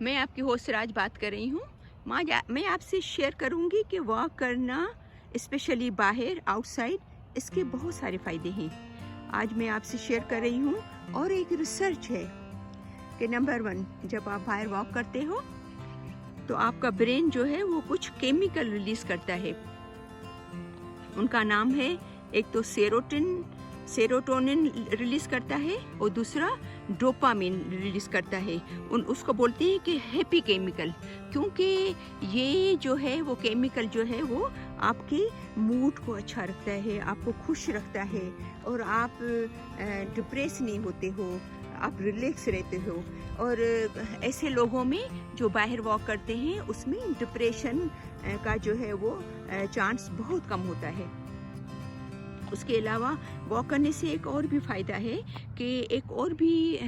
मैं आपकी होस्ट राज बात कर रही हूँ। मैं आपसे शेयर करूँगी कि वॉक करना स्पेशली बाहर आउटसाइड, इसके बहुत सारे फ़ायदे हैं। आज मैं आपसे शेयर कर रही हूँ और एक रिसर्च है कि नंबर 1, जब आप बाहर वॉक करते हो तो आपका ब्रेन जो है वो कुछ केमिकल रिलीज़ करता है। उनका नाम है, एक तो सेरोटोनिन रिलीज़ करता है और दूसरा डोपामिन रिलीज़ करता है। उसको बोलते हैं कि हैप्पी केमिकल, क्योंकि ये जो है वो केमिकल जो है वो आपके मूड को अच्छा रखता है, आपको खुश रखता है और आप डिप्रेस नहीं होते हो, आप रिलैक्स रहते हो। और ऐसे लोगों में जो बाहर वॉक करते हैं उसमें डिप्रेशन का जो है वो चांस बहुत कम होता है। उसके अलावा वॉक करने से एक और भी फ़ायदा है कि एक और भी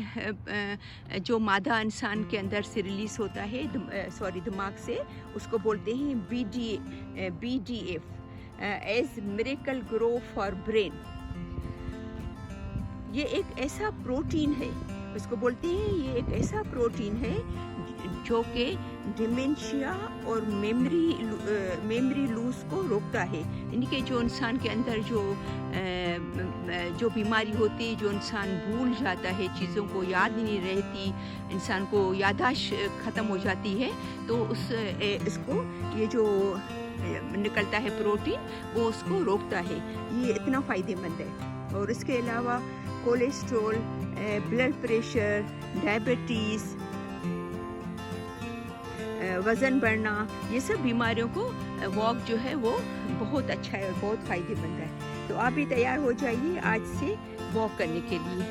जो मादा इंसान के अंदर से रिलीज़ होता है, दिमाग से, उसको बोलते हैं BDF, as miracle grow for brain. ये एक ऐसा प्रोटीन है, उसको बोलते हैं ये एक ऐसा प्रोटीन है जो कि डिमेंशिया और मेमोरी लूज को रोकता है। यानी कि जो इंसान के अंदर जो बीमारी होती है, जो इंसान भूल जाता है, चीज़ों को याद नहीं रहती, इंसान को याददाश्त ख़त्म हो जाती है, तो इसको ये जो निकलता है प्रोटीन वो उसको रोकता है। ये इतना फ़ायदेमंद है। और इसके अलावा कोलेस्ट्रॉल, ब्लड प्रेशर, डायबिटीज़, वज़न बढ़ना, ये सब बीमारियों को वॉक जो है वो बहुत अच्छा है और बहुत फ़ायदेमंद है। तो आप भी तैयार हो जाइए आज से वॉक करने के लिए।